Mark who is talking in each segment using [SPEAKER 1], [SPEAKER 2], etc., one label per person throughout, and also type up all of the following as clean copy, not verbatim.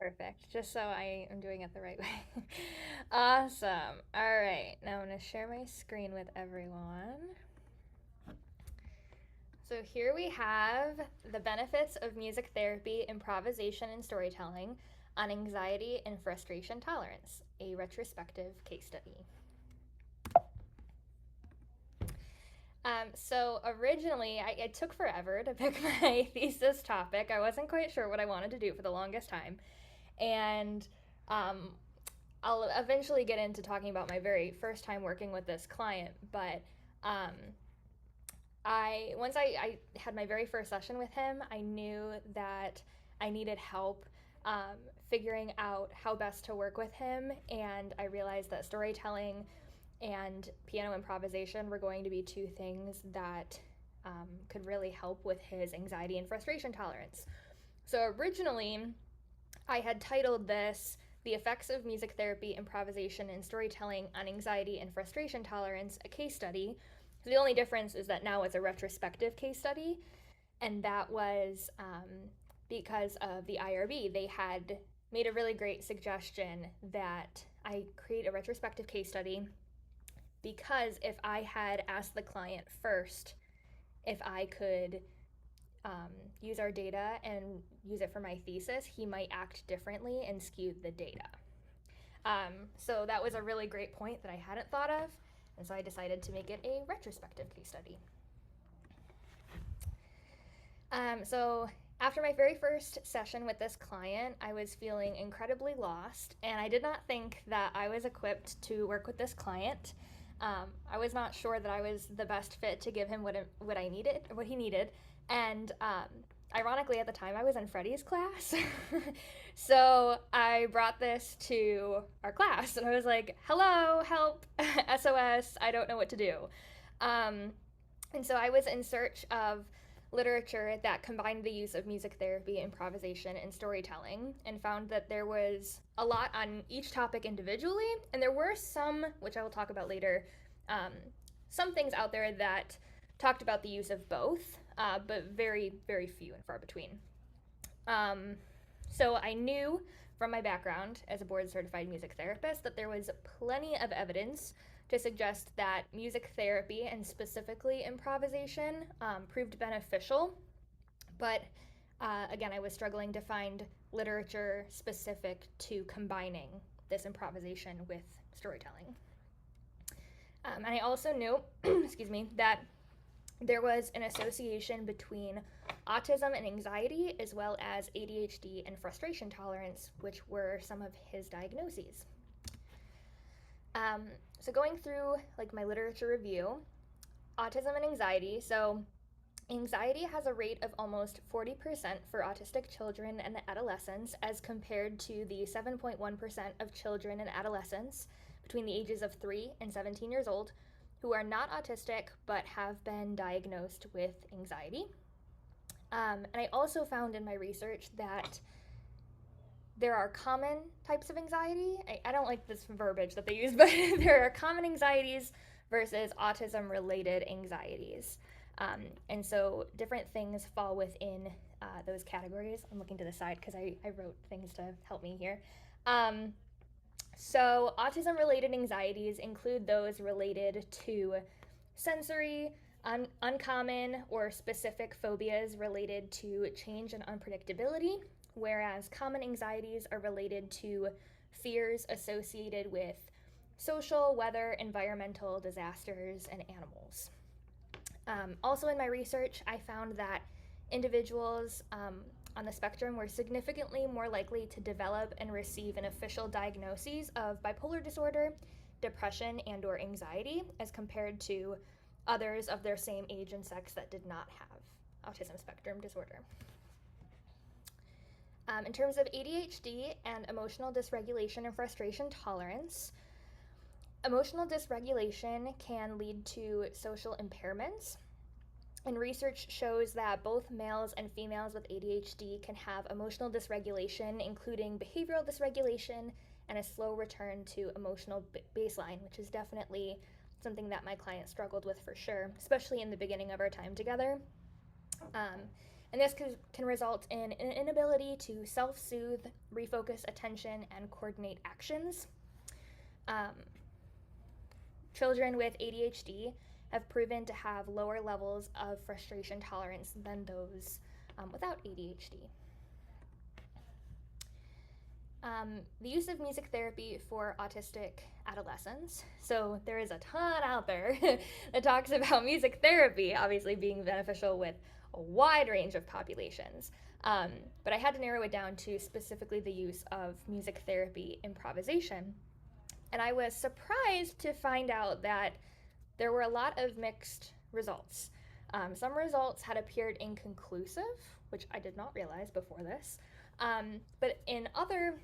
[SPEAKER 1] Perfect. Just so I am doing it the right way. Awesome. All right. Now I'm going to share my screen with everyone. So here we have the benefits of music therapy, improvisation, and storytelling on anxiety and frustration tolerance, a retrospective case study. So originally, it took forever to pick my thesis topic. I wasn't quite sure what I wanted to do for the longest time. And um, I'll eventually get into talking about my very first time working with this client, but um, once I had my very first session with him, I knew that I needed help figuring out how best to work with him, and I realized that storytelling and piano improvisation were going to be two things that could really help with his anxiety and frustration tolerance. So originally, I had titled this The Effects of Music Therapy, Improvisation, and Storytelling on Anxiety and Frustration Tolerance, a case study. So the only difference is that now it's a retrospective case study, and that was because of the IRB. They had made a really great suggestion that I create a retrospective case study because if I had asked the client first if I could use our data and use it for my thesis, he might act differently and skew the data. So that was a really great point that I hadn't thought of, and so I decided to make it a retrospective case study. So after my very first session with this client, I was feeling incredibly lost, and I did not think that I was equipped to work with this client. I was not sure that I was the best fit to give him what he needed, and ironically, at the time, I was in Freddie's class. So I brought this to our class, and I was like, hello, help, SOS, I don't know what to do. And so I was in search of literature that combined the use of music therapy, improvisation, and storytelling, and found that there was a lot on each topic individually, and there were some, which I will talk about later, some things out there that talked about the use of both, but very, very few and far between. So I knew from my background as a board certified music therapist that there was plenty of evidence to suggest that music therapy and specifically improvisation proved beneficial. But again, I was struggling to find literature specific to combining this improvisation with storytelling. And I also knew, excuse me, that there was an association between autism and anxiety, as well as ADHD and frustration tolerance, which were some of his diagnoses. So going through like my literature review, autism and anxiety. So anxiety has a rate of almost 40% for autistic children and adolescents, as compared to the 7.1% of children and adolescents between the ages of 3 and 17 years old who are not autistic but have been diagnosed with anxiety. And I also found in my research that there are common types of anxiety. I don't like this verbiage that they use, but there are common anxieties versus autism related anxieties. And so different things fall within those categories. I'm looking to the side because I wrote things to help me here. So autism related anxieties include those related to sensory, uncommon, or specific phobias related to change and unpredictability, whereas common anxieties are related to fears associated with social, weather, environmental disasters, and animals. Also in my research, I found that individuals on the spectrum were significantly more likely to develop and receive an official diagnosis of bipolar disorder, depression, and or anxiety as compared to others of their same age and sex that did not have autism spectrum disorder. In terms of ADHD and emotional dysregulation and frustration tolerance, emotional dysregulation can lead to social impairments. And research shows that both males and females with ADHD can have emotional dysregulation, including behavioral dysregulation and a slow return to emotional baseline, which is definitely something that my client struggled with for sure, especially in the beginning of our time together. And this can result in an inability to self-soothe, refocus attention, and coordinate actions. Children with ADHD have proven to have lower levels of frustration tolerance than those without ADHD. The use of music therapy for autistic adolescents. So there is a ton out there that talks about music therapy obviously being beneficial with a wide range of populations. But I had to narrow it down to specifically the use of music therapy improvisation. And I was surprised to find out that there were a lot of mixed results. Some results had appeared inconclusive, which I did not realize before this. But in other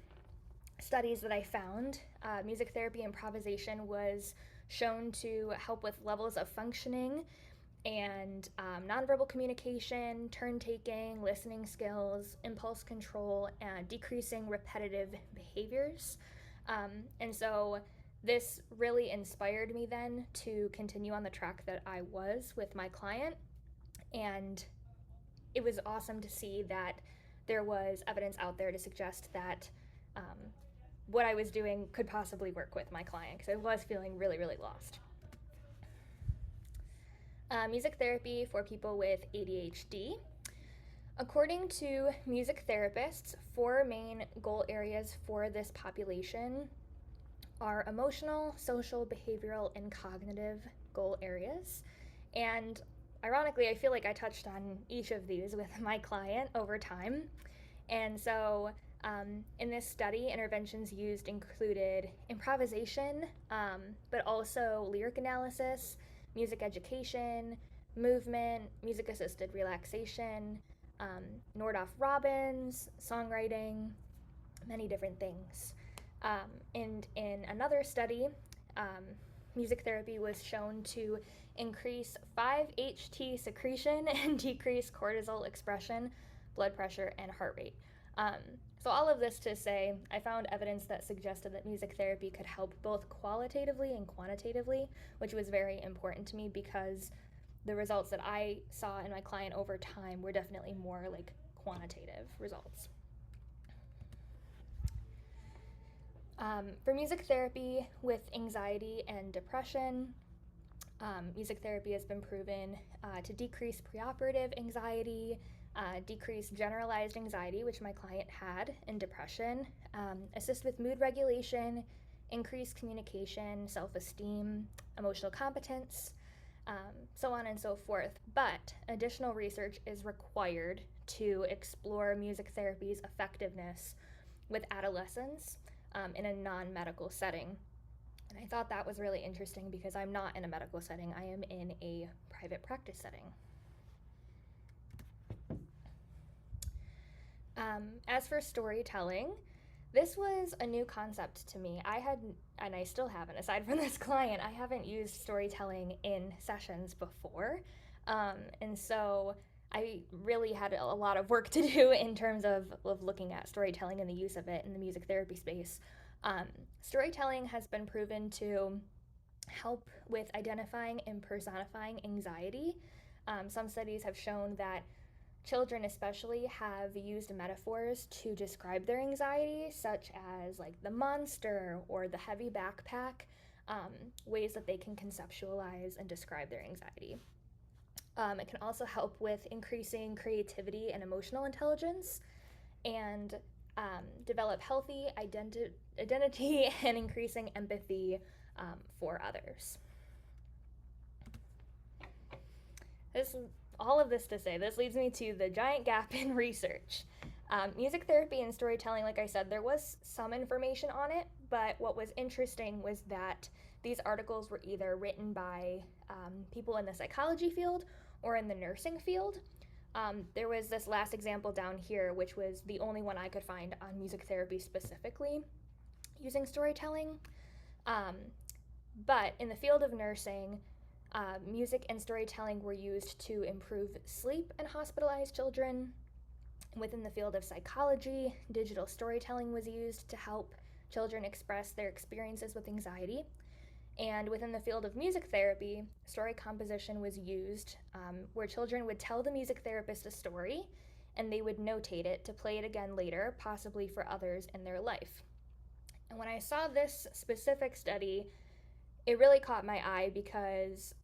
[SPEAKER 1] studies that I found, music therapy improvisation was shown to help with levels of functioning and nonverbal communication, turn taking, listening skills, impulse control, and decreasing repetitive behaviors. And so this really inspired me then to continue on the track that I was with my client. And it was awesome to see that there was evidence out there to suggest that what I was doing could possibly work with my client, because I was feeling really, really lost. Music therapy for people with ADHD. According to music therapists, 4 main goal areas for this population are emotional, social, behavioral, and cognitive goal areas. And ironically, I feel like I touched on each of these with my client over time. And so in this study, interventions used included improvisation, but also lyric analysis, music education, movement, music-assisted relaxation, Nordhoff-Robbins, songwriting, many different things. And in another study, music therapy was shown to increase 5-HT secretion and decrease cortisol expression, blood pressure, and heart rate. So all of this to say, I found evidence that suggested that music therapy could help both qualitatively and quantitatively, which was very important to me because the results that I saw in my client over time were definitely more like quantitative results. For music therapy with anxiety and depression, music therapy has been proven to decrease preoperative anxiety, decrease generalized anxiety, which my client had, and depression, assist with mood regulation, increase communication, self-esteem, emotional competence, so on and so forth. But additional research is required to explore music therapy's effectiveness with adolescents in a non-medical setting. And I thought that was really interesting because I'm not in a medical setting, I am in a private practice setting. As for storytelling, this was a new concept to me. I had, and I still haven't, aside from this client, I haven't used storytelling in sessions before. And so I really had a lot of work to do in terms of looking at storytelling and the use of it in the music therapy space. Storytelling has been proven to help with identifying and personifying anxiety. Some studies have shown that children especially have used metaphors to describe their anxiety, such as like the monster or the heavy backpack, ways that they can conceptualize and describe their anxiety. It can also help with increasing creativity and emotional intelligence, and develop healthy identity and increasing empathy for others. All of this to say, this leads me to the giant gap in research. Music therapy and storytelling, like I said, there was some information on it, but what was interesting was that these articles were either written by people in the psychology field or in the nursing field. There was this last example down here, which was the only one I could find on music therapy specifically using storytelling. But in the field of nursing, music and storytelling were used to improve sleep in hospitalized children. Within the field of psychology, digital storytelling was used to help children express their experiences with anxiety. And within the field of music therapy, story composition was used, where children would tell the music therapist a story and they would notate it to play it again later, possibly for others in their life. And when I saw this specific study, it really caught my eye because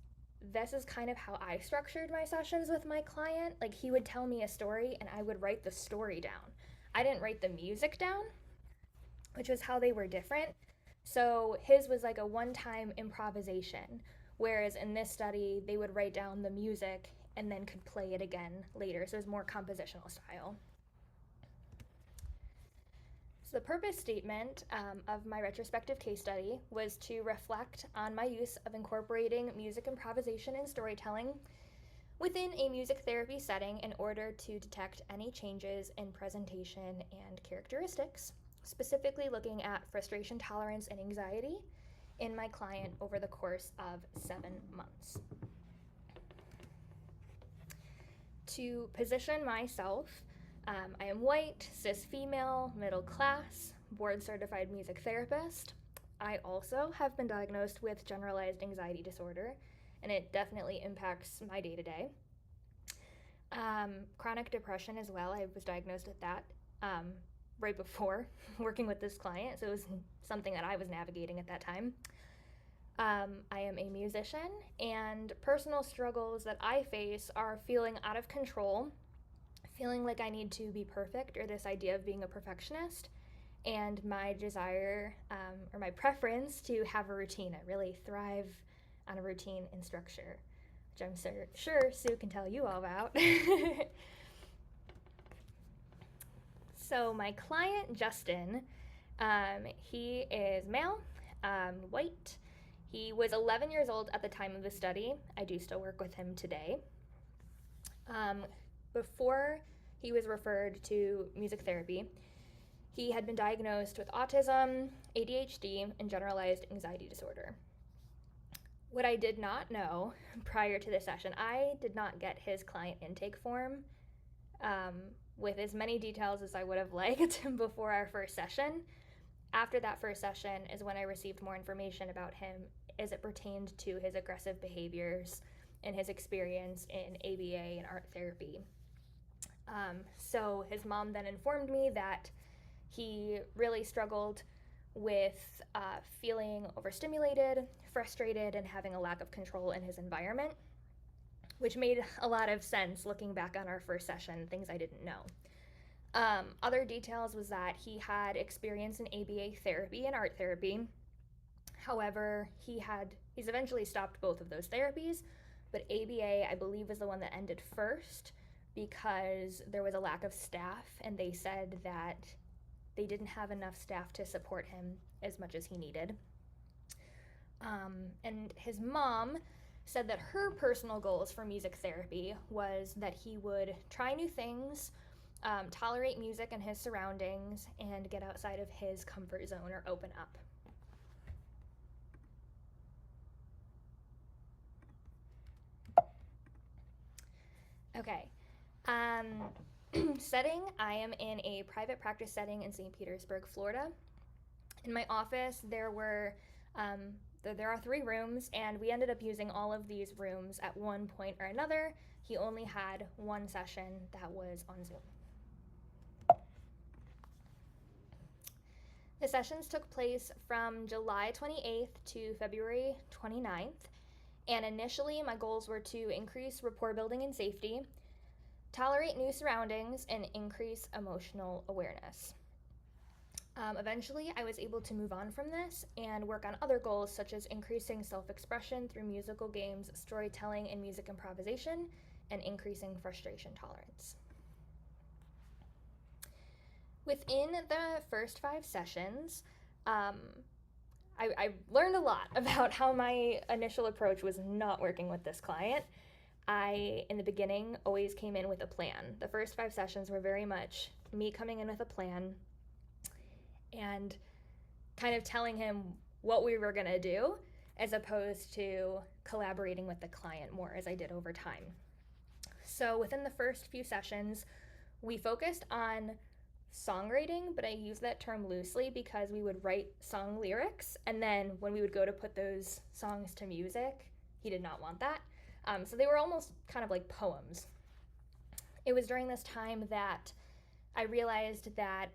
[SPEAKER 1] this is kind of how I structured my sessions with my client. Like, he would tell me a story and I would write the story down. I didn't write the music down, which was how they were different. So his was like a one-time improvisation, whereas in this study, they would write down the music and then could play it again later. So it was more compositional style. So the purpose statement of my retrospective case study was to reflect on my use of incorporating music improvisation and storytelling within a music therapy setting in order to detect any changes in presentation and characteristics, specifically looking at frustration tolerance and anxiety in my client over the course of 7 months. To position myself, I am white, cis female, middle class, board certified music therapist. I also have been diagnosed with generalized anxiety disorder, and it definitely impacts my day-to-day. Chronic depression as well. I was diagnosed with that right before working with this client, so it was something that I was navigating at that time. I am a musician, and personal struggles that I face are feeling out of control, feeling like I need to be perfect, or this idea of being a perfectionist, and my desire or my preference to have a routine. I really thrive on a routine and structure, which I'm sure Sue can tell you all about. So my client, Justin, he is male, white. He was 11 years old at the time of the study. I do still work with him today. Before he was referred to music therapy, he had been diagnosed with autism, ADHD, and generalized anxiety disorder. What I did not know prior to this session, I did not get his client intake form with as many details as I would have liked before our first session. After that first session is when I received more information about him as it pertained to his aggressive behaviors and his experience in ABA and art therapy. So his mom then informed me that he really struggled with feeling overstimulated, frustrated, and having a lack of control in his environment, which made a lot of sense looking back on our first session, things I didn't know. Other details was that he had experience in ABA therapy and art therapy. However, he's eventually stopped both of those therapies, but ABA, I believe, was the one that ended first because there was a lack of staff, and they said that they didn't have enough staff to support him as much as he needed. And his mom said that her personal goals for music therapy was that he would try new things, tolerate music and his surroundings, and get outside of his comfort zone or open up. Okay. Setting, I am in a private practice setting in St. Petersburg, Florida. In my office, there are 3 rooms, and we ended up using all of these rooms at one point or another. He only had one session that was on Zoom. The sessions took place from July 28th to February 29th, and initially my goals were to increase rapport building and safety, tolerate new surroundings, and increase emotional awareness. Eventually, I was able to move on from this and work on other goals such as increasing self-expression through musical games, storytelling, and music improvisation, and increasing frustration tolerance. Within the first 5 sessions, I learned a lot about how my initial approach was not working with this client. I, in the beginning, always came in with a plan. The first 5 sessions were very much me coming in with a plan and kind of telling him what we were going to do, as opposed to collaborating with the client more as I did over time. So within the first few sessions, we focused on songwriting, but I use that term loosely because we would write song lyrics, and then when we would go to put those songs to music, he did not want that. So they were almost kind of like poems. It was during this time that I realized that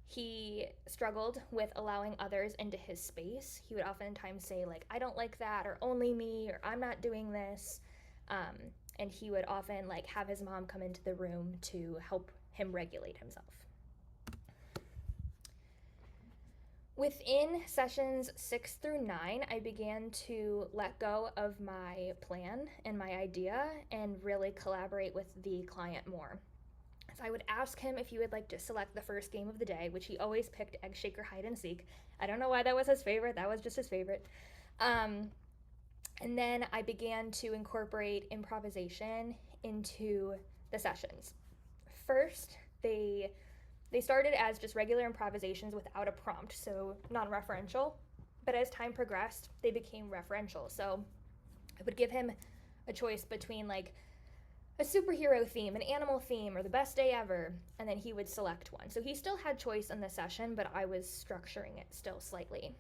[SPEAKER 1] he struggled with allowing others into his space. He would oftentimes say, like, I don't like that, or only me, or I'm not doing this. And he would often like have his mom come into the room to help him regulate himself. Within sessions 6 through 9, I began to let go of my plan and my idea and really collaborate with the client more. So I would ask him if he would like to select the first game of the day, which he always picked Egg Shaker Hide and Seek. I don't know why that was his favorite. That was just his favorite. And then I began to incorporate improvisation into the sessions. First, they started as just regular improvisations without a prompt, so non-referential. But as time progressed, they became referential. So I would give him a choice between like a superhero theme, an animal theme, or the best day ever, and then he would select one. So he still had choice in the session, but I was structuring it still slightly.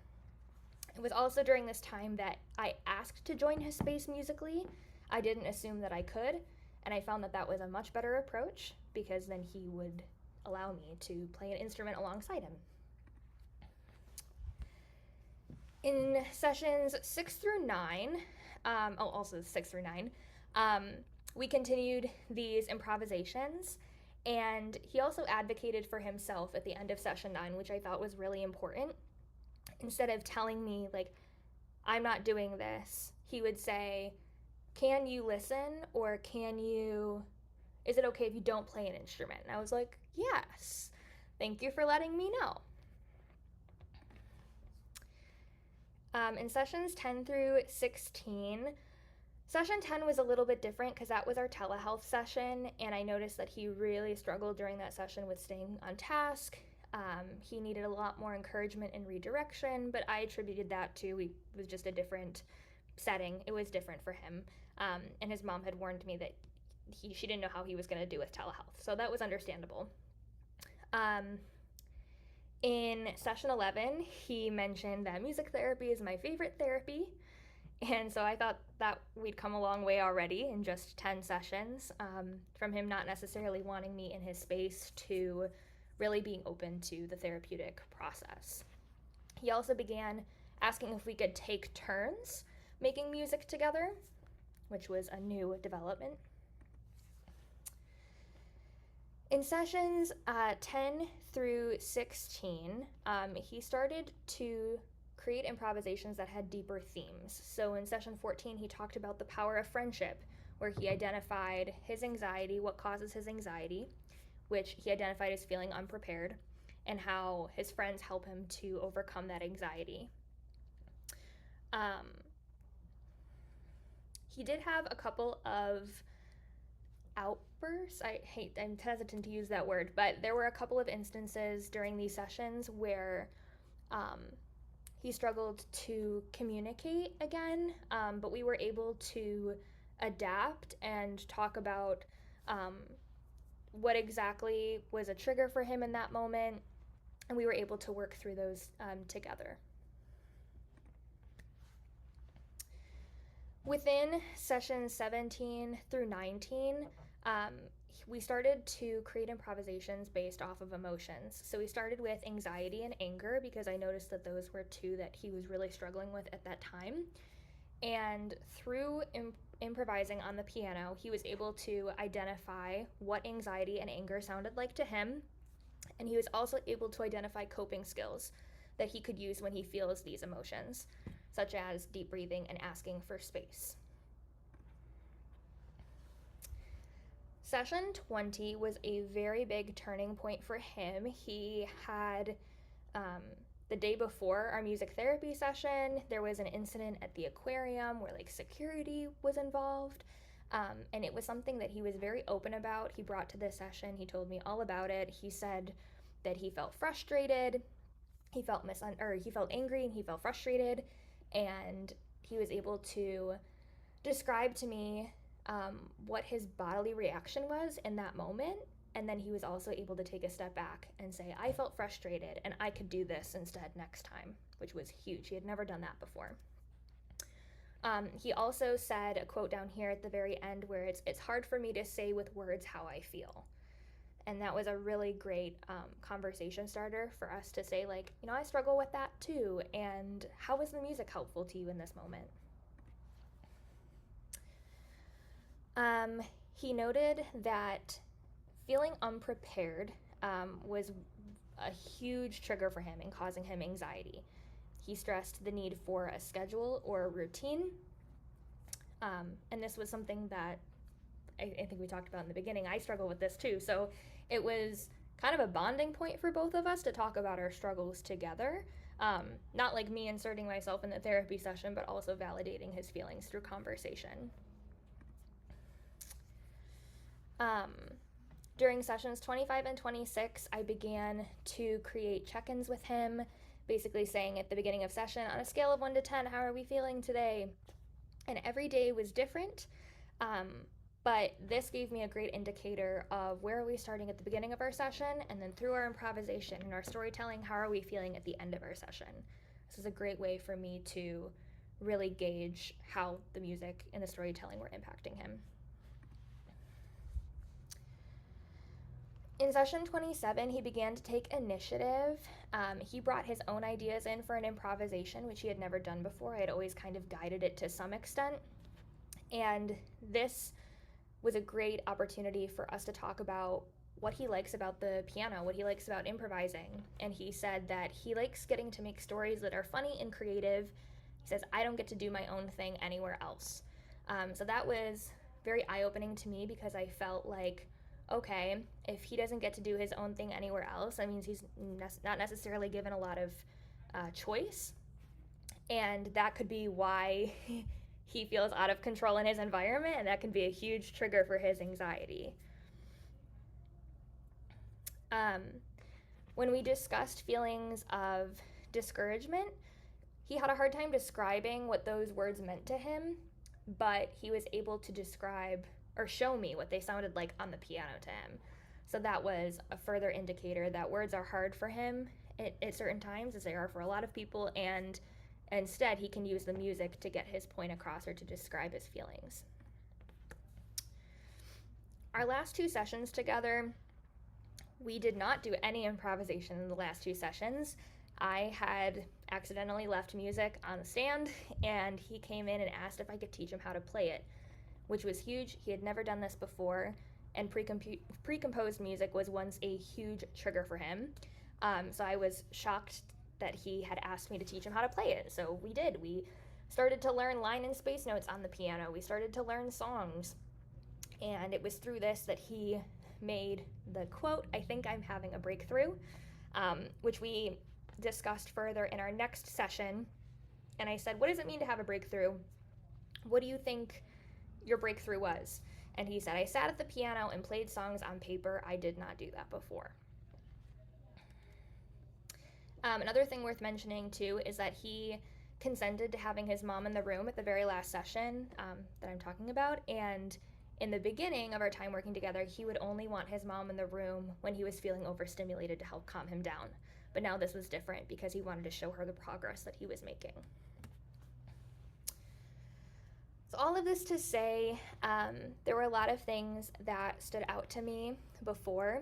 [SPEAKER 1] It was also during this time that I asked to join his space musically. I didn't assume that I could, and I found that that was a much better approach because then he would allow me to play an instrument alongside him. In sessions 6 through 9, also 6 through 9, we continued these improvisations, and he also advocated for himself at the end of session 9, which I thought was really important. Instead of telling me, like, I'm not doing this, he would say, can you listen, or is it okay if you don't play an instrument? And I was like, yes, thank you for letting me know. In sessions 10 through 16, session 10 was a little bit different because that was our telehealth session, and I noticed that he really struggled during that session with staying on task. He needed a lot more encouragement and redirection, but I attributed that to it was just a different setting. It was different for him, and his mom had warned me that she didn't know how he was going to do with telehealth, so that was understandable. In session 11, he mentioned that music therapy is my favorite therapy, and so I thought that we'd come a long way already in just 10 sessions, from him not necessarily wanting me in his space to really being open to the therapeutic process. He also began asking if we could take turns making music together, which was a new development. In sessions 10 through 16, he started to create improvisations that had deeper themes. So in session 14, he talked about the power of friendship, where he identified his anxiety, what causes his anxiety, which he identified as feeling unprepared, and how his friends help him to overcome that anxiety. He did have a couple of outbursts. I'm hesitant to use that word, but there were a couple of instances during these sessions where he struggled to communicate again, but we were able to adapt and talk about what exactly was a trigger for him in that moment, and we were able to work through those together. Within sessions 17 through 19, we started to create improvisations based off of emotions. So we started with anxiety and anger because I noticed that those were two that he was really struggling with at that time. And through improvising on the piano, he was able to identify what anxiety and anger sounded like to him. And he was also able to identify coping skills that he could use when he feels these emotions, such as deep breathing and asking for space. Session 20 was a very big turning point for him. He had, the day before our music therapy session, there was an incident at the aquarium where like security was involved, and it was something that he was very open about. He brought to this session, he told me all about it. He said that he felt frustrated, he felt angry, and he felt frustrated, and he was able to describe to me what his bodily reaction was in that moment, And then he was also able to take a step back and say, I felt frustrated and I could do this instead next time, which was huge. He had never done that before. He also said a quote down here at the very end where it's hard for me to say with words how I feel. And that was a really great conversation starter for us to say, like, you know, I struggle with that too. And how was the music helpful to you in this moment? He noted that feeling unprepared was a huge trigger for him and causing him anxiety. He stressed the need for a schedule or a routine. And this was something that I think we talked about in the beginning. I struggle with this too. So it was kind of a bonding point for both of us to talk about our struggles together. Not like me inserting myself in the therapy session, but also validating his feelings through conversation. During sessions 25 and 26, I began to create check-ins with him, basically saying at the beginning of session, on a scale of 1 to 10, how are we feeling today? And every day was different, but this gave me a great indicator of where are we starting at the beginning of our session, and then through our improvisation and our storytelling, how are we feeling at the end of our session? This is a great way for me to really gauge how the music and the storytelling were impacting him. In session 27, he began to take initiative. He brought his own ideas in for an improvisation, which he had never done before. I had always kind of guided it to some extent. And this was a great opportunity for us to talk about what he likes about the piano, what he likes about improvising. And he said that he likes getting to make stories that are funny and creative. He says, I don't get to do my own thing anywhere else. So that was very eye-opening to me because I felt like, okay, if he doesn't get to do his own thing anywhere else, that means he's not necessarily given a lot of choice. And that could be why he feels out of control in his environment, and that can be a huge trigger for his anxiety. When we discussed feelings of discouragement, he had a hard time describing what those words meant to him, but he was able to describe or show me what they sounded like on the piano to him. So that was a further indicator that words are hard for him at certain times, as they are for a lot of people, and instead he can use the music to get his point across or to describe his feelings. Our last 2 sessions together, we did not do any improvisation in the last 2 sessions. I had accidentally left music on the stand, and he came in and asked if I could teach him how to play it, which was huge. He had never done this before, and pre-composed music was once a huge trigger for him. So I was shocked that he had asked me to teach him how to play it. So we did. We started to learn line and space notes on the piano. We started to learn songs. And it was through this that he made the quote, I think I'm having a breakthrough, which we discussed further in our next session. And I said, what does it mean to have a breakthrough? What do you think your breakthrough was? And he said, I sat at the piano and played songs on paper. I did not do that before. Another thing worth mentioning too is that he consented to having his mom in the room at the very last session that I'm talking about, and in the beginning of our time working together, he would only want his mom in the room when he was feeling overstimulated to help calm him down. But now this was different because he wanted to show her the progress that he was making. So all of this to say, there were a lot of things that stood out to me before.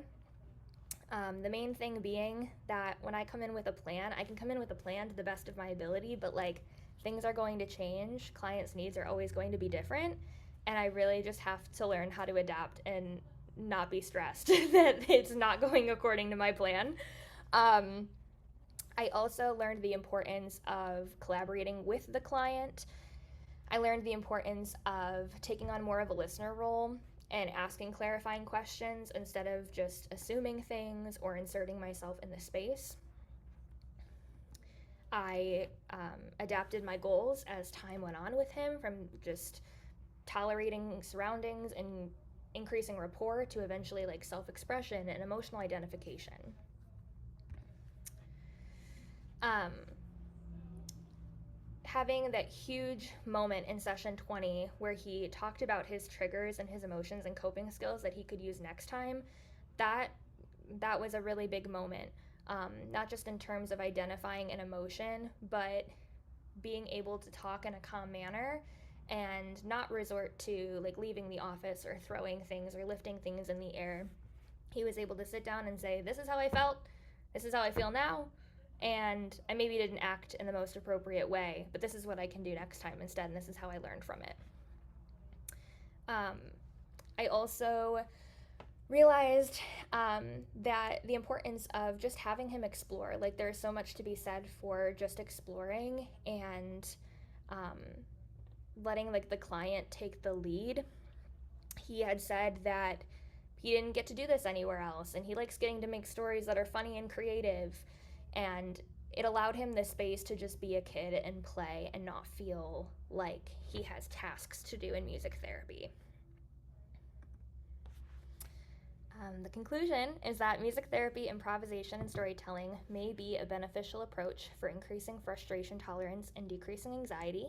[SPEAKER 1] The main thing being that when I come in with a plan, I can come in with a plan to the best of my ability, but like things are going to change. Clients' needs are always going to be different. And I really just have to learn how to adapt and not be stressed that it's not going according to my plan. I also learned the importance of collaborating with the client. I learned the importance of taking on more of a listener role and asking clarifying questions instead of just assuming things or inserting myself in the space. I adapted my goals as time went on with him, from just tolerating surroundings and increasing rapport to eventually like self-expression and emotional identification. Having that huge moment in session 20 where he talked about his triggers and his emotions and coping skills that he could use next time, that that was a really big moment, not just in terms of identifying an emotion, but being able to talk in a calm manner and not resort to like leaving the office or throwing things or lifting things in the air. He was able to sit down and say, "This is how I felt. This is how I feel now." And I maybe didn't act in the most appropriate way, but this is what I can do next time instead, and this is how I learned from it. Um, I also realized that the importance of just having him explore. Like, there's so much to be said for just exploring and um, letting like the client take the lead. He had said that he didn't get to do this anywhere else, and he likes getting to make stories that are funny and creative, and it allowed him the space to just be a kid and play and not feel like he has tasks to do in music therapy. The conclusion is that music therapy, improvisation, and storytelling may be a beneficial approach for increasing frustration tolerance and decreasing anxiety.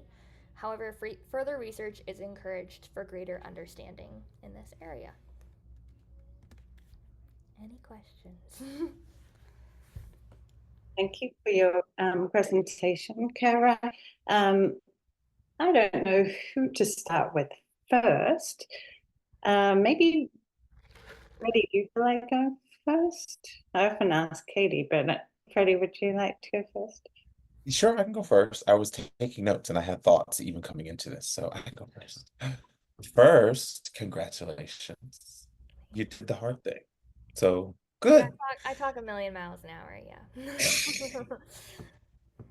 [SPEAKER 1] However, further research is encouraged for greater understanding in this area. Any questions?
[SPEAKER 2] Thank you for your presentation, Cara. I don't know who to start with first. Maybe, Freddie, you'd like to go first? I often ask Katie, but Freddie, would you like to go first?
[SPEAKER 3] Sure, I can go first. I was taking notes and I had thoughts even coming into this, so I can go first. First, congratulations. You did the hard thing. So
[SPEAKER 1] Yeah,
[SPEAKER 3] good.
[SPEAKER 1] I talk a million miles an hour, yeah.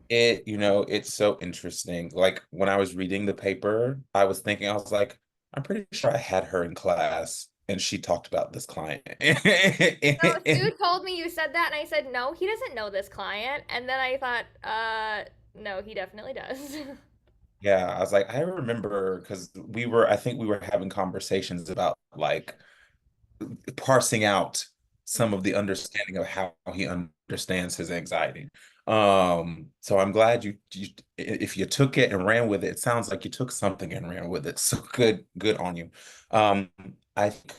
[SPEAKER 3] It's so interesting. Like when I was reading the paper, I was thinking, I was like, I'm pretty sure I had her in class and she talked about this client.
[SPEAKER 1] No, Sue told me you said that, and I said, no, he doesn't know this client. And then I thought, no, he definitely does.
[SPEAKER 3] Yeah, I was like, I remember because I think we were having conversations about like parsing out some of the understanding of how he understands his anxiety. So I'm glad if you took it and ran with it, it sounds like you took something and ran with it. So good on you. Um, I think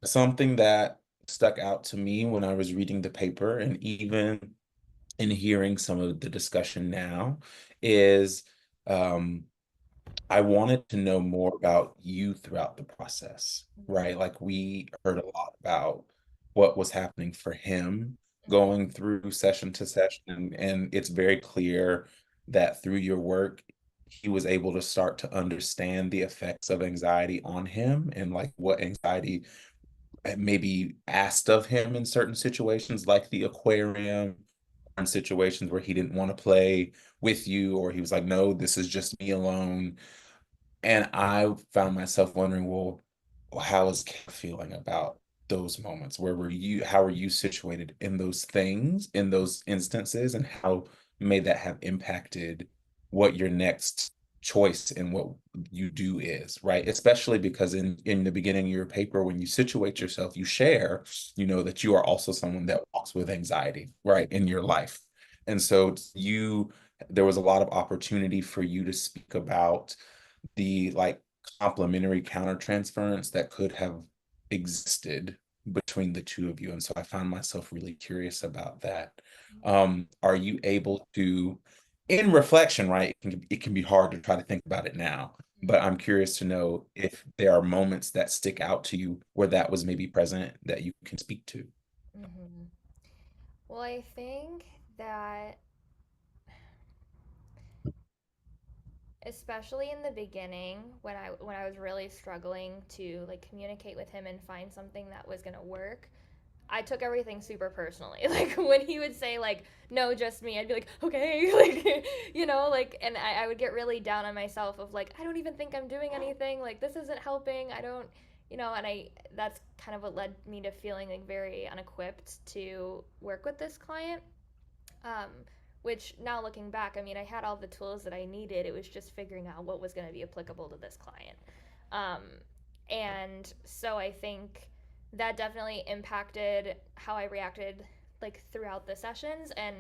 [SPEAKER 3] something that stuck out to me when I was reading the paper and even in hearing some of the discussion now is um I wanted to know more about you throughout the process, right? Like we heard a lot about what was happening for him going through session to session, and it's very clear that through your work, he was able to start to understand the effects of anxiety on him and like what anxiety maybe asked of him in certain situations, like the aquarium, in situations where he didn't want to play with you, or he was like, no, this is just me alone. And I found myself wondering, well, how is Kate feeling about those moments? Where were you? How were you situated in those things, in those instances, and how may that have impacted what your next choice and what you do is, right? Especially because in the beginning of your paper, when you situate yourself, you share, that you are also someone that walks with anxiety, right, in your life. And so there was a lot of opportunity for you to speak about the like complementary countertransference that could have existed between the two of you. And so I found myself really curious about that. Are you able to, in reflection, right? It can be hard to try to think about it now, but I'm curious to know if there are moments that stick out to you where that was maybe present that you can speak to.
[SPEAKER 1] Mm-hmm. Well, I think that especially in the beginning when I was really struggling to like communicate with him and find something that was going to work, I took everything super personally. Like when he would say like no, just me, I'd be like, okay, like like, and I would get really down on myself of like, I don't even think I'm doing anything. Like this isn't helping. I don't, and I that's kind of what led me to feeling like very unequipped to work with this client. Um, which now looking back, I mean, I had all the tools that I needed. It was just figuring out what was going to be applicable to this client. Um, and so I think that definitely impacted how I reacted like throughout the sessions, and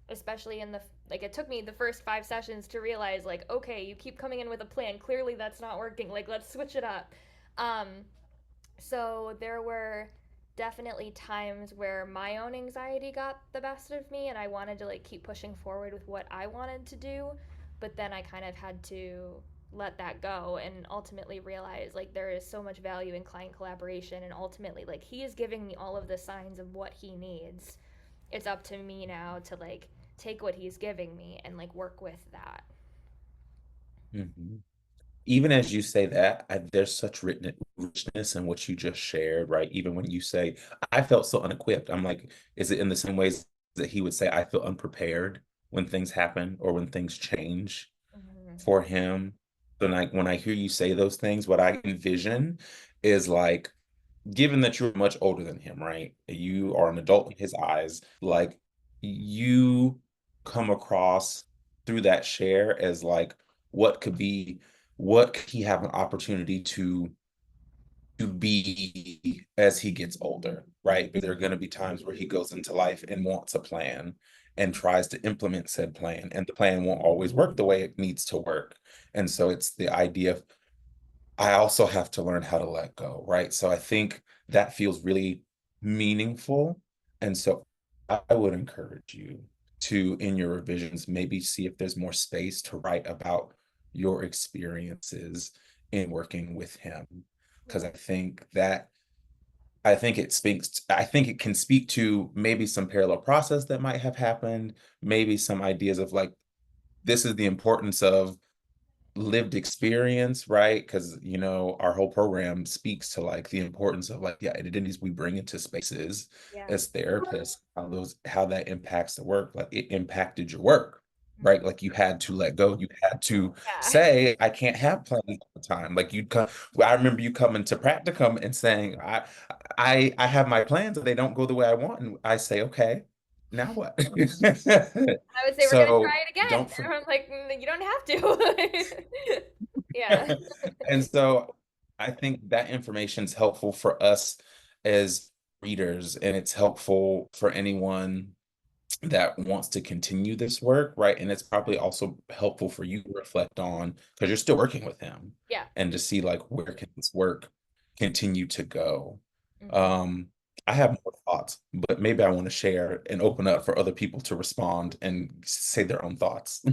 [SPEAKER 1] especially in the like it took me the first 5 sessions to realize like, okay, you keep coming in with a plan, clearly that's not working, like let's switch it up. um, so there were definitely times where my own anxiety got the best of me and I wanted to like keep pushing forward with what I wanted to do, but then I kind of had to let that go and ultimately realize like there is so much value in client collaboration, and ultimately like he is giving me all of the signs of what he needs. It's up to me now to like take what he's giving me and like work with that.
[SPEAKER 3] Mhm. Even as you say that, there's such richness in what you just shared, right? Even when you say, I felt so unequipped, I'm like, is it in the same ways that he would say, I feel unprepared when things happen or when things change
[SPEAKER 1] Mm-hmm.
[SPEAKER 3] for him? Then, like, when I hear you say those things, what I envision is like, given that you're much older than him, right? You are an adult in his eyes, like, you come across through that share as like, what could be what could he have an opportunity to be as he gets older, right? There are going to be times where he goes into life and wants a plan and tries to implement said plan, and the plan won't always work the way it needs to work. And so it's the idea of I also have to learn how to let go, right? So I think that feels really meaningful. And so I would encourage you to, in your revisions, maybe see if there's more space to write about your experiences in working with him. Because
[SPEAKER 1] Yeah.
[SPEAKER 3] I think it can speak to maybe some parallel process that might have happened, maybe some ideas of like, this is the importance of lived experience, right? Because our whole program speaks to like the importance of like the identities we bring into spaces
[SPEAKER 1] Yeah.
[SPEAKER 3] as therapists, how that impacts the work, like it impacted your work, right?
[SPEAKER 1] Mm-hmm.
[SPEAKER 3] Like you had to let go, you had to
[SPEAKER 1] Yeah.
[SPEAKER 3] say, I can't have plans all the time. Like you'd come, well, I remember you coming to practicum and saying, I have my plans and they don't go the way I want. And I say, okay, now what?
[SPEAKER 1] I would say we're gonna
[SPEAKER 3] So
[SPEAKER 1] try it again.
[SPEAKER 3] don't forget.
[SPEAKER 1] Everyone's like, you don't have to. Yeah.
[SPEAKER 3] And so I think that information is helpful for us as readers, and it's helpful for anyone that wants to continue this work, right? And it's probably also helpful for you to reflect on because you're still working with him
[SPEAKER 1] Yeah.
[SPEAKER 3] and to see like where can this work continue to go.
[SPEAKER 1] Hmm.
[SPEAKER 3] Um, I have more thoughts, but maybe I want to share and open up for other people to respond and say their own thoughts.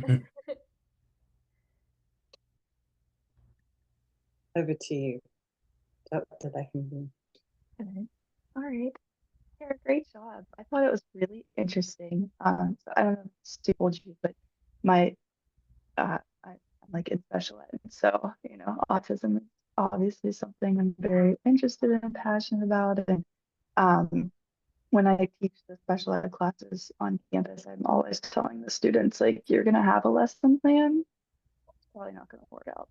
[SPEAKER 2] Over to you, Dr. Beckham.
[SPEAKER 4] Okay. All right. Yeah, great job. I thought it was really interesting. So I don't know if Stu told you, but my I'm like in special ed, so autism is obviously something I'm very interested in and passionate about. And um, when I teach the special ed classes on campus, I'm always telling the students like, you're gonna have a lesson plan. It's probably not gonna work out,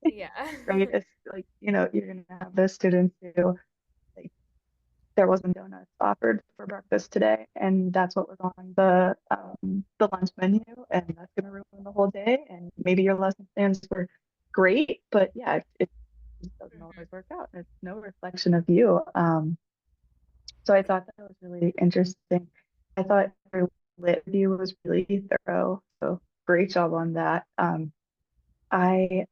[SPEAKER 1] Yeah.
[SPEAKER 4] right? It's like you're gonna have those students who like there wasn't donuts offered for breakfast today, and that's what was on the lunch menu, and that's gonna ruin the whole day. And maybe your lesson plans were great, but yeah, it just doesn't
[SPEAKER 1] Mhm.
[SPEAKER 4] always work out. It's no reflection of you. So I thought that was really interesting. I thought your lit view was really thorough, so great job on that. I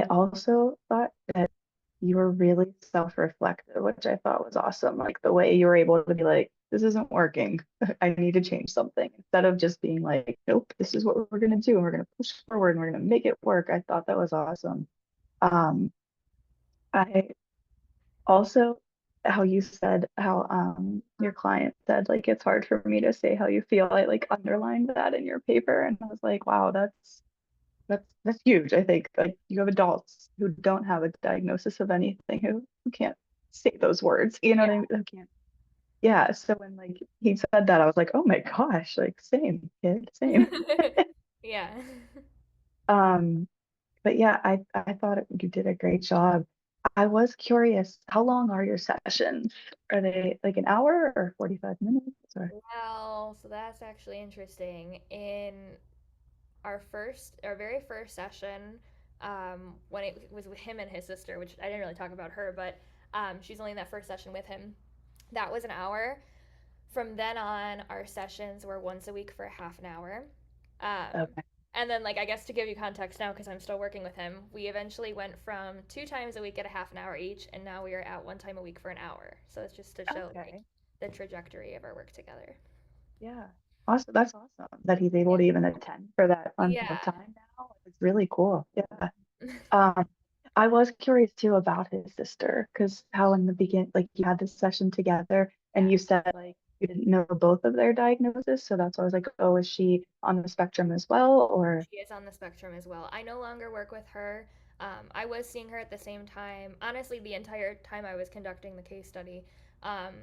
[SPEAKER 4] also thought that you were really self-reflective, which I thought was awesome. Like the way you were able to be like, this isn't working. I need to change something instead of just being like, nope, this is what we're gonna do, and we're gonna push forward and we're gonna make it work. I thought that was awesome. Um, I also how you said how your client said like it's hard for me to say how you feel. I like underlined that in your paper and I was like, wow, that's huge. I think like you have adults who don't have a diagnosis of anything who can't say those words. You know what I mean? Who can't. Yeah. So when like he said that, I was like, oh my gosh, like same kid, same.
[SPEAKER 1] Yeah.
[SPEAKER 4] Um, but yeah, I thought you did a great job. I was curious, how long are your sessions? Are they like an hour or 45 minutes or?
[SPEAKER 1] Well, so that's actually interesting. In our very first session, when it was with him and his sister, which I didn't really talk about her, but she's only in that first session with him. That was an hour. From then on, our sessions were once a week for a half an hour. Um,
[SPEAKER 4] Okay.
[SPEAKER 1] And then, like, I guess to give you context now, because I'm still working with him, we eventually went from 2 times a week at a half an hour each, and now we are at 1 time a week for an hour. So it's just to show like
[SPEAKER 4] Okay.
[SPEAKER 1] the trajectory of our work together.
[SPEAKER 4] Yeah. Awesome. That's awesome that he's able
[SPEAKER 1] Yeah.
[SPEAKER 4] to even attend for that amount
[SPEAKER 1] Yeah.
[SPEAKER 4] of time now. It's really cool. Yeah. Um, I was curious too about his sister, because how in the beginning, like you had this session together and you said like you didn't know both of their diagnosis. So that's why I was like, oh, is she on the spectrum as well? Or
[SPEAKER 1] She is on the spectrum as well. I no longer work with her. I was seeing her at the same time. Honestly, the entire time I was conducting the case study, um,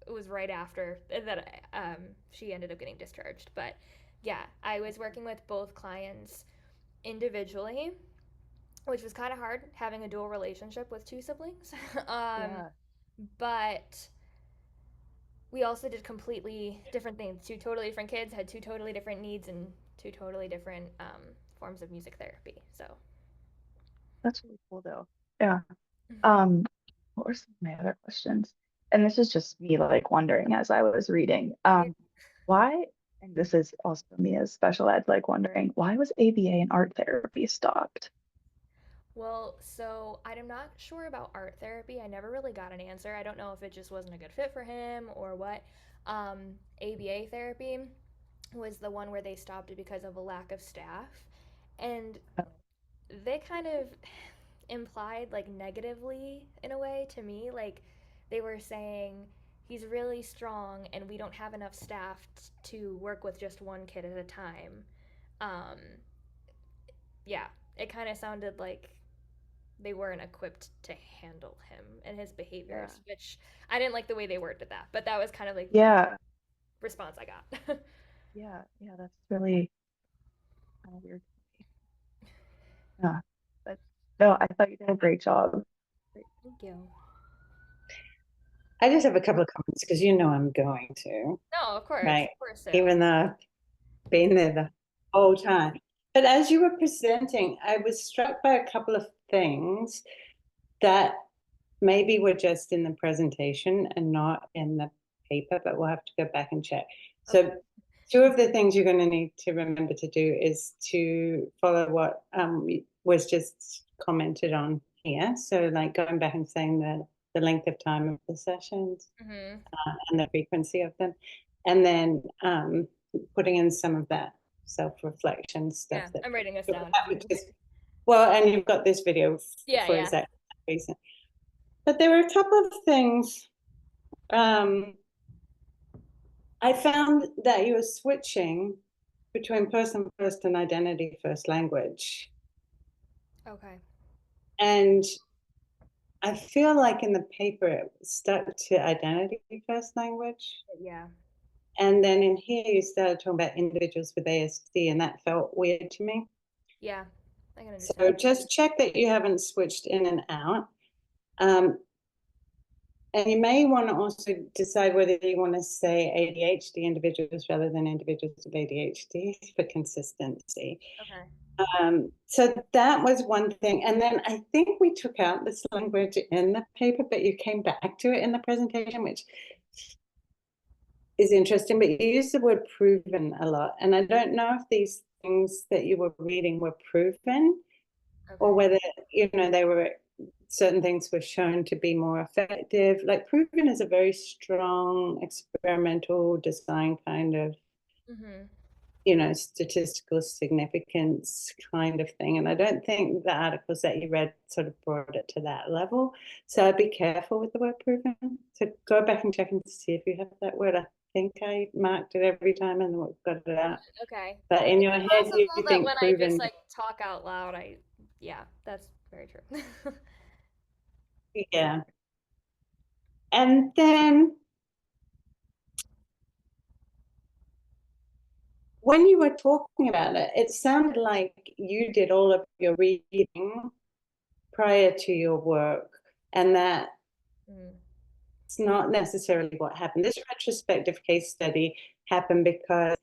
[SPEAKER 1] it was right after that she ended up getting discharged. But yeah, I was working with both clients individually, which was kind of hard having a dual relationship with two siblings.
[SPEAKER 4] yeah,
[SPEAKER 1] But we also did completely different things. Two totally different kids had two totally different needs and two totally different forms of music therapy. So,
[SPEAKER 4] that's really cool though. Yeah. Um, what were some of my other questions? And this is just me like wondering as I was reading.
[SPEAKER 1] yeah.
[SPEAKER 4] Why, and this is also me as special ed, like wondering why was ABA and art therapy stopped?
[SPEAKER 1] Well, so I'm not sure about art therapy. I never really got an answer. I don't know if it just wasn't a good fit for him or what. ABA therapy was the one where they stopped it because of a lack of staff. And
[SPEAKER 4] Oh,
[SPEAKER 1] they kind of implied like negatively in a way to me, like they were saying he's really strong and we don't have enough staff to work with just one kid at a time. um yeah, it kind of sounded like they weren't equipped to handle him and his
[SPEAKER 4] yeah.
[SPEAKER 1] behaviors, which I didn't like the way they worded that, but that was kind of like the
[SPEAKER 4] Yeah,
[SPEAKER 1] response I got.
[SPEAKER 4] yeah, that's really kind of weird. Yeah. But no, I thought you did a great job. Great.
[SPEAKER 1] Thank you.
[SPEAKER 2] I just have a couple of comments because you know I'm going to,
[SPEAKER 1] No,
[SPEAKER 2] right?
[SPEAKER 1] of course so.
[SPEAKER 2] Even though I've been there the whole time. But as you were presenting, I was struck by a couple of things that maybe were just in the presentation and not in the paper, but we'll have to go back and check. So
[SPEAKER 1] Okay.
[SPEAKER 2] two of the things you're going to need to remember to do is to follow what was just commented on here. So like going back and saying the length of time of the sessions
[SPEAKER 1] Mm-hmm.
[SPEAKER 2] and the frequency of them. And then putting in some of that self-reflection stuff.
[SPEAKER 1] Yeah, I'm writing this down.
[SPEAKER 2] Well, and you've got this video
[SPEAKER 1] Yeah,
[SPEAKER 2] for
[SPEAKER 1] yeah.
[SPEAKER 2] exactly that reason. But there were a couple of things. I found that you were switching between person first and identity first language.
[SPEAKER 1] Okay.
[SPEAKER 2] And I feel like in the paper it stuck to identity first language.
[SPEAKER 1] Yeah.
[SPEAKER 2] And then in here you started talking about individuals with ASD, and that felt weird to me.
[SPEAKER 1] Yeah, I can
[SPEAKER 2] So
[SPEAKER 1] understand.
[SPEAKER 2] just check that you haven't switched in and out. And you may want to also decide whether you want to say ADHD individuals rather than individuals with ADHD for consistency.
[SPEAKER 1] Okay.
[SPEAKER 2] So that was one thing. And then I think we took out this language in the paper, but you came back to it in the presentation, which is interesting. But you used the word proven a lot. And I don't know if these things that you were reading were proven or
[SPEAKER 1] Okay.
[SPEAKER 2] whether, you know, they were certain things were shown to be more effective. Like proven is a very strong experimental design kind of,
[SPEAKER 1] Mm-hmm.
[SPEAKER 2] you know, statistical significance kind of thing. And I don't think the articles that you read sort of brought it to that level. So I'd be careful with the word proven. So go back and check and see if you have that word. I think I marked it every time and got it out.
[SPEAKER 1] Okay.
[SPEAKER 2] But in your
[SPEAKER 1] It's
[SPEAKER 2] head, you
[SPEAKER 1] possible that
[SPEAKER 2] think
[SPEAKER 1] when I just
[SPEAKER 2] proven.
[SPEAKER 1] like talk out loud, yeah, that's very true.
[SPEAKER 2] Yeah. And then when you were talking about it, it sounded like you did all of your reading prior to your work, and that it's not necessarily what happened. This retrospective case study happened because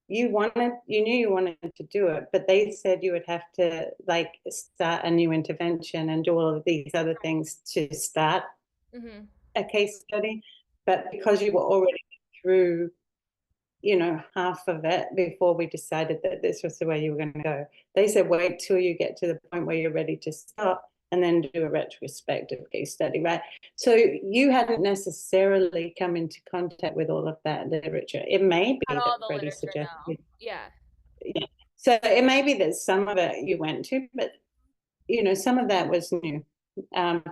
[SPEAKER 2] you knew you wanted to do it, but they said you would have to like start a new intervention and do all of these other things to start
[SPEAKER 1] Mm-hmm.
[SPEAKER 2] a case study. But because you were already through half of it before we decided that this was the way you were going to go. They said, wait till you get to the point where you're ready to stop and then do a retrospective case study, right? So you hadn't necessarily come into contact with all of that literature. It may be
[SPEAKER 1] Not all
[SPEAKER 2] that
[SPEAKER 1] the
[SPEAKER 2] Freddie
[SPEAKER 1] literature,
[SPEAKER 2] suggested.
[SPEAKER 1] no. Yeah.
[SPEAKER 2] Yeah. So it may be that some of it you went to, but some of that was new. And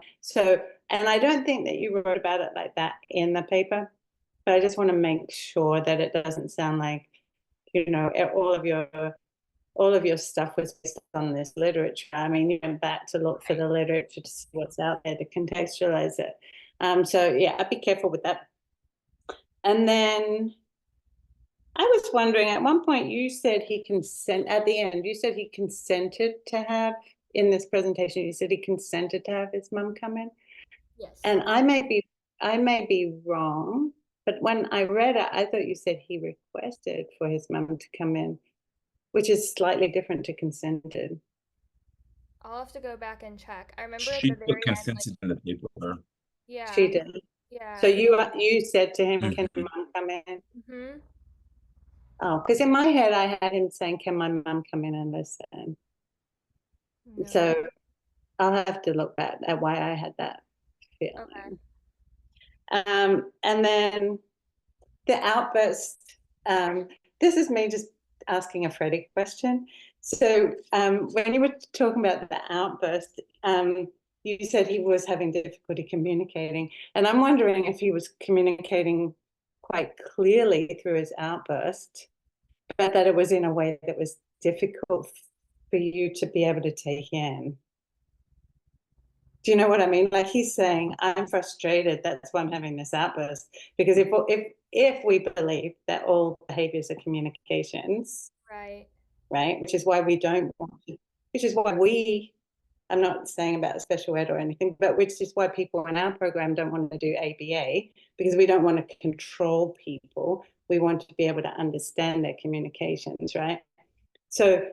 [SPEAKER 2] I don't think that you wrote about it like that in the paper, but I just want to make sure that it doesn't sound like, all of your stuff was based on this literature. I mean, you went back to look for the literature to see what's out there to contextualize it. So yeah, I'd be careful with that. And then I was wondering, at one point you said at the end, you said he consented to have, in this presentation, you said he consented to have his mum come in.
[SPEAKER 1] Yes.
[SPEAKER 2] And I may be wrong, but when I read it, I thought you said he requested for his mum to come in, which is slightly different to consented.
[SPEAKER 1] I'll have to go back and check. I remember
[SPEAKER 3] She
[SPEAKER 1] at the
[SPEAKER 3] put
[SPEAKER 1] very end,
[SPEAKER 3] consensus in the paper.
[SPEAKER 1] yeah.
[SPEAKER 2] She did.
[SPEAKER 1] Yeah.
[SPEAKER 2] So you said to him, can
[SPEAKER 3] Mhm.
[SPEAKER 2] mum come in?
[SPEAKER 1] Mm-hmm.
[SPEAKER 2] Oh, because in my head I had him saying, can my mum come in and listen?
[SPEAKER 1] No.
[SPEAKER 2] So I'll have to look back at why I had that feeling.
[SPEAKER 1] Okay.
[SPEAKER 2] And then the outburst, this is me just asking a Freddie question. So when you were talking about the outburst, you said he was having difficulty communicating. And I'm wondering if he was communicating quite clearly through his outburst, but that it was in a way that was difficult for you to be able to take in. Do you know what I mean? Like he's saying, I'm frustrated. That's why I'm having this outburst. Because if we believe that all behaviors are communications,
[SPEAKER 1] Right.
[SPEAKER 2] right? Which is why we don't want to, which is why I'm not saying about special ed or anything, but which is why people in our program don't want to do ABA, because we don't want to control people. We want to be able to understand their communications, right? So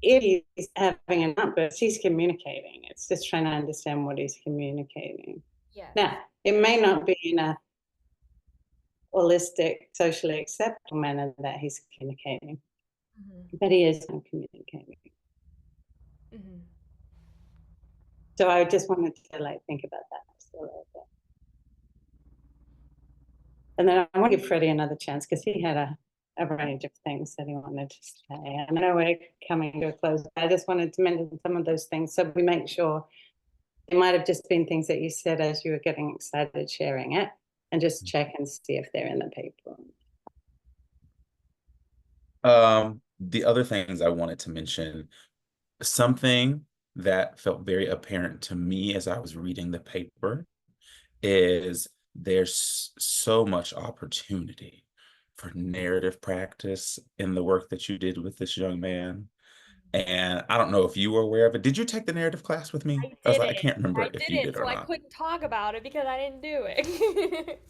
[SPEAKER 2] if he's having an outburst, he's communicating. It's just trying to understand what he's communicating.
[SPEAKER 1] Yeah.
[SPEAKER 2] Now, it may not be in a holistic, socially acceptable manner that he's communicating, but he is communicating.
[SPEAKER 1] Mm-hmm.
[SPEAKER 2] So I just wanted to think about that just a little bit. And then I want to give Freddie another chance because he had a range of things that he wanted to say. I know we're coming to a close, but I just wanted to mention some of those things so we make sure it might have just been things that you said as you were getting excited sharing it, and just check and see if they're in the paper.
[SPEAKER 3] The other things I wanted to mention, something that felt very apparent to me as I was reading the paper is there's so much opportunity for narrative practice in the work that you did with this young man. And I don't know if you were aware of it. Did you take the narrative class with me? I was like, I can't remember if you did or
[SPEAKER 1] So I
[SPEAKER 3] not.
[SPEAKER 1] couldn't talk about it because I didn't do it.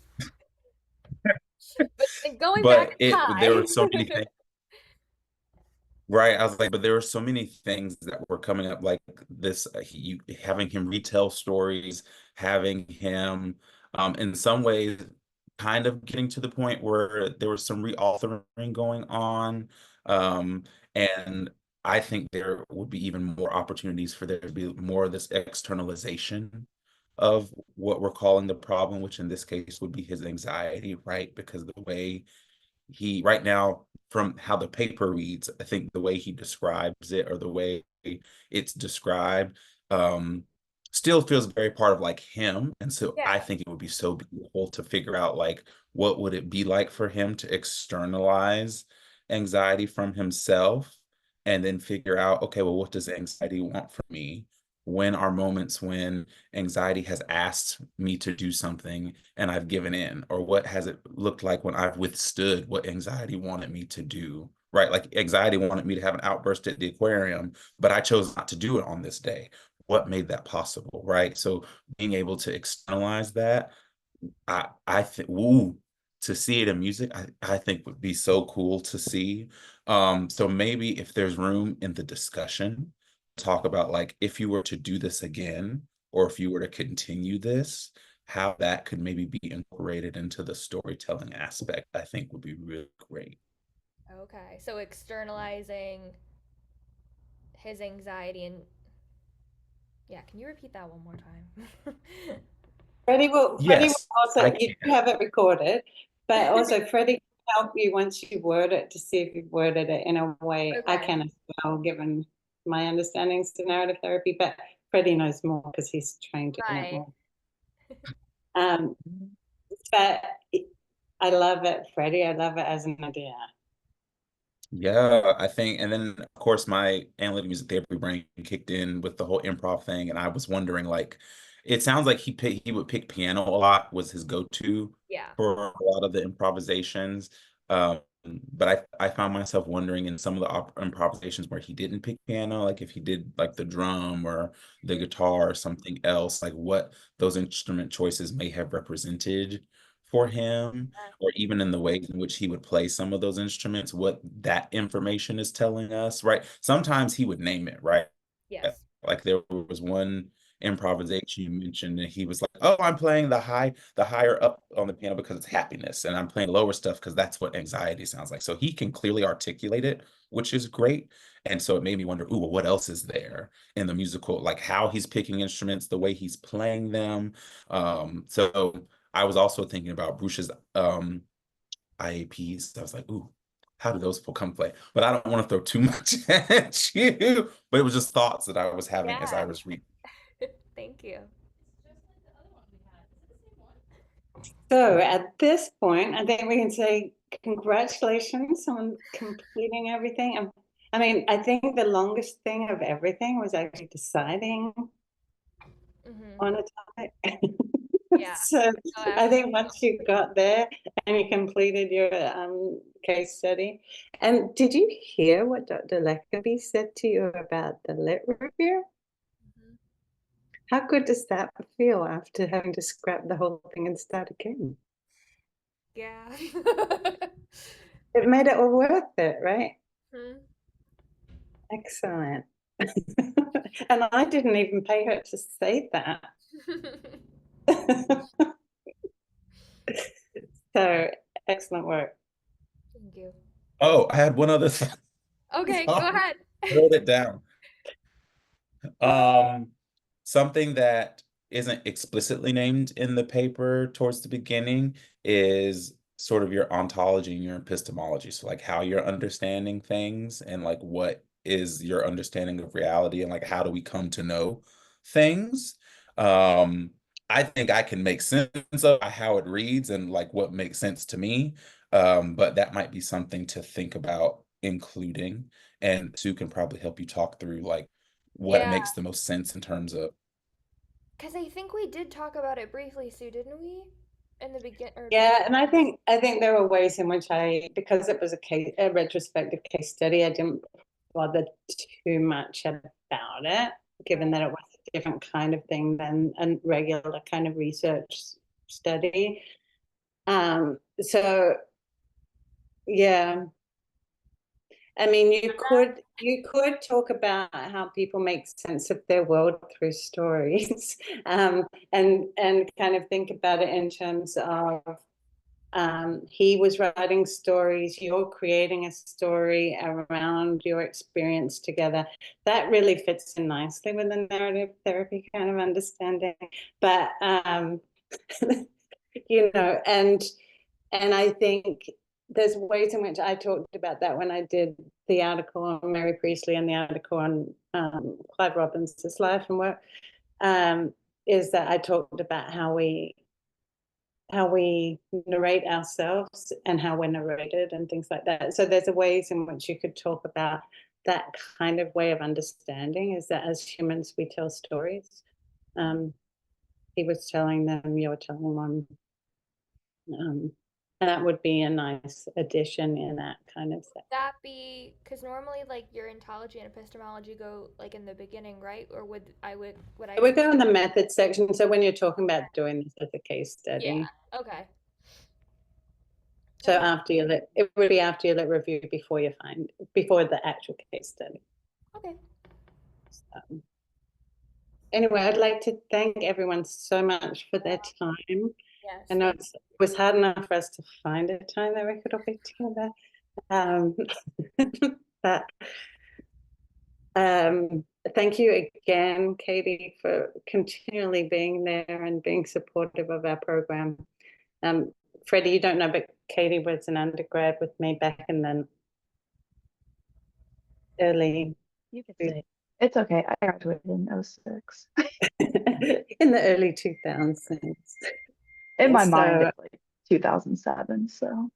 [SPEAKER 1] But going back in
[SPEAKER 3] There were
[SPEAKER 1] time.
[SPEAKER 3] so many things. Right. I was like, but there were so many things that were coming up like this, having him retell stories, having him, in some ways, kind of getting to the point where there was some reauthoring going on. And I think there would be even more opportunities for there to be more of this externalization of what we're calling the problem, which in this case would be his anxiety, right? Because the way right now, from how the paper reads, I think the way he describes it or the way it's described, still feels very part of him. And so
[SPEAKER 1] Yeah.
[SPEAKER 3] I think it would be so beautiful to figure out what would it be like for him to externalize anxiety from himself and then figure out, okay, well, what does anxiety want from me? When are moments when anxiety has asked me to do something and I've given in? Or what has it looked like when I've withstood what anxiety wanted me to do? Right? Like anxiety wanted me to have an outburst at the aquarium, but I chose not to do it on this day. What made that possible? Right? So being able to externalize that, I think, to see it in music, I think would be so cool to see. So maybe if there's room in the discussion, talk about if you were to do this again, or if you were to continue this, how that could maybe be incorporated into the storytelling aspect, I think would be really great.
[SPEAKER 1] Okay, so externalizing his anxiety and yeah, can you repeat that one more time?
[SPEAKER 2] Freddie will
[SPEAKER 3] Yes,
[SPEAKER 2] also,
[SPEAKER 3] I
[SPEAKER 2] you
[SPEAKER 3] can.
[SPEAKER 2] do have it recorded, but also Freddie can help you once you word it to see if you've worded it in a way I
[SPEAKER 1] Okay.
[SPEAKER 2] can as well, given my understandings of narrative therapy, but Freddie knows more because he's trained in it
[SPEAKER 1] Right.
[SPEAKER 2] more. Um, but I love it, Freddie. I love it as an idea.
[SPEAKER 3] Yeah, I think, and then of course my analytic music therapy brain kicked in with the whole improv thing, and I was wondering, like, it sounds like he would pick piano a lot was his go-to
[SPEAKER 1] Yeah.
[SPEAKER 3] for a lot of the improvisations. Um, but I found myself wondering in some of the improvisations where he didn't pick piano, like if he did like the drum or the guitar or something else, like what those instrument choices may have represented for him, or even in the ways in which he would play some of those instruments, what that information is telling us, right? Sometimes he would name it, right?
[SPEAKER 1] Yes.
[SPEAKER 3] Like there was one improvisation you mentioned, and he was like, "Oh, I'm playing the higher up on the piano because it's happiness, and I'm playing lower stuff because that's what anxiety sounds like." So he can clearly articulate it, which is great. And so it made me wonder, ooh, well, what else is there in the musical? Like how he's picking instruments, the way he's playing them. So I was also thinking about Bruce's IAPs. I was like, ooh, how do those come play? But I don't want to throw too much at you. But it was just thoughts that I was having as I
[SPEAKER 1] Yeah.
[SPEAKER 3] was reading.
[SPEAKER 1] Thank you.
[SPEAKER 2] So at this point, I think we can say congratulations on completing everything. I mean, I think the longest thing of everything was actually deciding
[SPEAKER 1] Hmm.
[SPEAKER 2] on a topic.
[SPEAKER 1] Yeah.
[SPEAKER 2] So
[SPEAKER 1] Oh,
[SPEAKER 2] I think once you got there and you completed your case study, and did you hear what Dr. Leckerby said to you about the lit review?
[SPEAKER 1] Mhm.
[SPEAKER 2] How good does that feel after having to scrap the whole thing and start again?
[SPEAKER 1] Yeah.
[SPEAKER 2] It made it all worth it, right?
[SPEAKER 1] Hmm.
[SPEAKER 2] Excellent. And I didn't even pay her to say that. So excellent work.
[SPEAKER 1] Thank you.
[SPEAKER 3] Oh, I had one other thing.
[SPEAKER 1] Okay, go
[SPEAKER 3] Sorry,
[SPEAKER 1] ahead.
[SPEAKER 3] wrote it down. Um, Something that isn't explicitly named in the paper towards the beginning is sort of your ontology and your epistemology. So like how you're understanding things and like what is your understanding of reality and like how do we come to know things. Um, I think I can make sense of how it reads and like what makes sense to me. But that might be something to think about including. And Sue can probably help you talk through like what
[SPEAKER 1] Yeah,
[SPEAKER 3] makes the most sense in terms of
[SPEAKER 1] because I think we did talk about it briefly, Sue, didn't we? In the begin or beginning.
[SPEAKER 2] Yeah, and I think there were ways in which because it was a retrospective case study, I didn't bother too much about it, given
[SPEAKER 1] Right.
[SPEAKER 2] that it was a different kind of thing than a regular kind of research study. So yeah, I mean, you could talk about how people make sense of their world through stories, and kind of think about it in terms of he was writing stories, you're creating a story around your experience together. That really fits in nicely with the narrative therapy kind of understanding. But you know, and I think there's ways in which I talked about that when I did the article on Mary Priestley and the article on Clive Robinson's life and work. Is that I talked about how we narrate ourselves and how we're narrated and things like that. So there's a ways in which you could talk about that kind of way of understanding, is that as humans we tell stories. He was telling them, you're telling one. And that would be a nice addition in that kind of thing.
[SPEAKER 1] That be because normally like your ontology and epistemology go like in the beginning, right? Or would I
[SPEAKER 2] We
[SPEAKER 1] say
[SPEAKER 2] go in the method section. So when you're talking about doing this as a case
[SPEAKER 1] yeah.
[SPEAKER 2] study,
[SPEAKER 1] Okay.
[SPEAKER 2] so
[SPEAKER 1] Okay.
[SPEAKER 2] after it would be after your lit review before the actual case study.
[SPEAKER 1] Okay.
[SPEAKER 2] Um, Anyway, I'd like to thank everyone so much for their time.
[SPEAKER 1] Yes.
[SPEAKER 2] I know
[SPEAKER 1] thank
[SPEAKER 2] it was hard enough for us to find a time that we could all be together. But thank you again, Katie, for continually being there and being supportive of our program. Freddie, you don't know, but Katie was an undergrad with me back in the early
[SPEAKER 4] You could say it's okay. I graduated in '06.
[SPEAKER 2] in the early 2000s.
[SPEAKER 4] In my mind,
[SPEAKER 2] So
[SPEAKER 4] it's like 2007. So.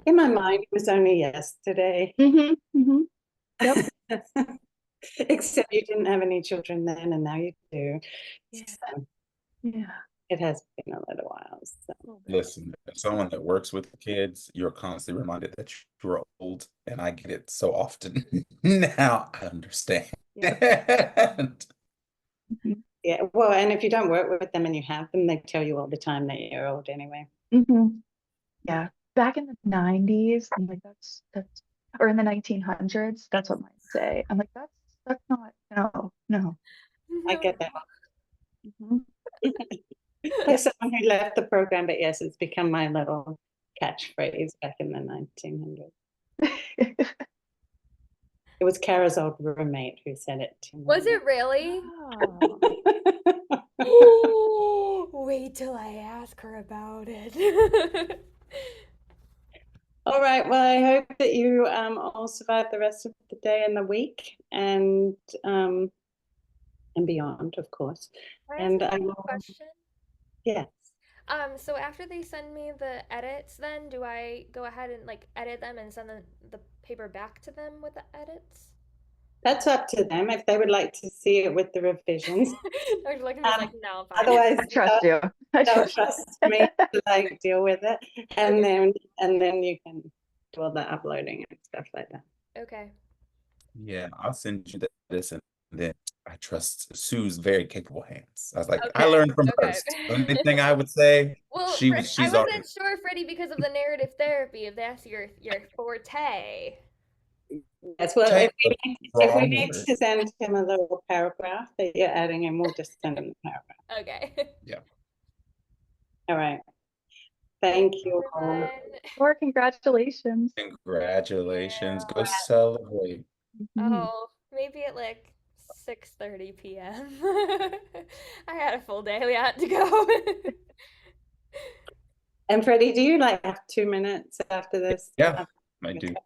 [SPEAKER 2] in my mind, it was only yesterday.
[SPEAKER 4] Yep.
[SPEAKER 2] Except you didn't have any children then, and now you do.
[SPEAKER 4] Yeah.
[SPEAKER 2] So
[SPEAKER 4] Yeah.
[SPEAKER 2] it has been a little while. So.
[SPEAKER 3] Listen, as someone that works with kids, you're constantly reminded that you're old, and I get it so often. Now I understand.
[SPEAKER 4] Mhm.
[SPEAKER 2] Yeah, well, and if you don't work with them and you have them, they tell you all the time that you're old anyway.
[SPEAKER 4] Yeah. Back in the '90s, I'm like, that's or in the 1900s, that's what mine say. I'm like, that's not, no.
[SPEAKER 2] I get that.
[SPEAKER 4] Mhm.
[SPEAKER 2] There's someone who left the program, but yes, it's become my little catchphrase back in the 1900s. It was Cara's old roommate who said it to me.
[SPEAKER 1] Was it really?
[SPEAKER 4] Oh.
[SPEAKER 1] Wait till I ask her about it.
[SPEAKER 2] All right. Well, I hope that you all survive the rest of the day and the week and beyond, of course.
[SPEAKER 1] Can I ask
[SPEAKER 2] And
[SPEAKER 1] a
[SPEAKER 2] I
[SPEAKER 1] quick
[SPEAKER 2] will,
[SPEAKER 1] question?
[SPEAKER 2] yes.
[SPEAKER 1] So after they send me the edits, then do I go ahead and like edit them and send the paper back to them with the edits?
[SPEAKER 2] That's up to them if they would like to see it with the revisions.
[SPEAKER 1] Or like I'm just like, no, fine.
[SPEAKER 2] Otherwise,
[SPEAKER 4] I trust you. I
[SPEAKER 2] they'll
[SPEAKER 4] trust
[SPEAKER 2] trust
[SPEAKER 4] you.
[SPEAKER 2] me to like deal with it, and then you can do all the uploading and stuff like that.
[SPEAKER 1] Okay.
[SPEAKER 3] Yeah, I'll send you this, and then I trust Sue's very capable hands. I was like, I
[SPEAKER 1] Okay.
[SPEAKER 3] learned from her.
[SPEAKER 1] Okay.
[SPEAKER 3] The only thing I would say,
[SPEAKER 1] Well, I
[SPEAKER 3] she's already.
[SPEAKER 1] wasn't sure, Freddie, because of the narrative therapy, if that's your forte.
[SPEAKER 2] Yes, well,
[SPEAKER 3] Take the
[SPEAKER 2] if we
[SPEAKER 3] wrong
[SPEAKER 2] need
[SPEAKER 3] word.
[SPEAKER 2] to send him a little paragraph that you're adding in, we'll just send him the paragraph.
[SPEAKER 1] Okay.
[SPEAKER 3] Yeah.
[SPEAKER 2] All right. Thank
[SPEAKER 1] Thanks,
[SPEAKER 2] you all.
[SPEAKER 1] everyone.
[SPEAKER 4] Or congratulations.
[SPEAKER 3] Congratulations. Go
[SPEAKER 1] Yeah.
[SPEAKER 3] celebrate.
[SPEAKER 4] Mhm.
[SPEAKER 1] Oh, maybe at like 6:30 p.m. I had a full day yet to go.
[SPEAKER 2] And Freddie, do you like have 2 minutes after this?
[SPEAKER 3] Yeah, I do.
[SPEAKER 2] Okay.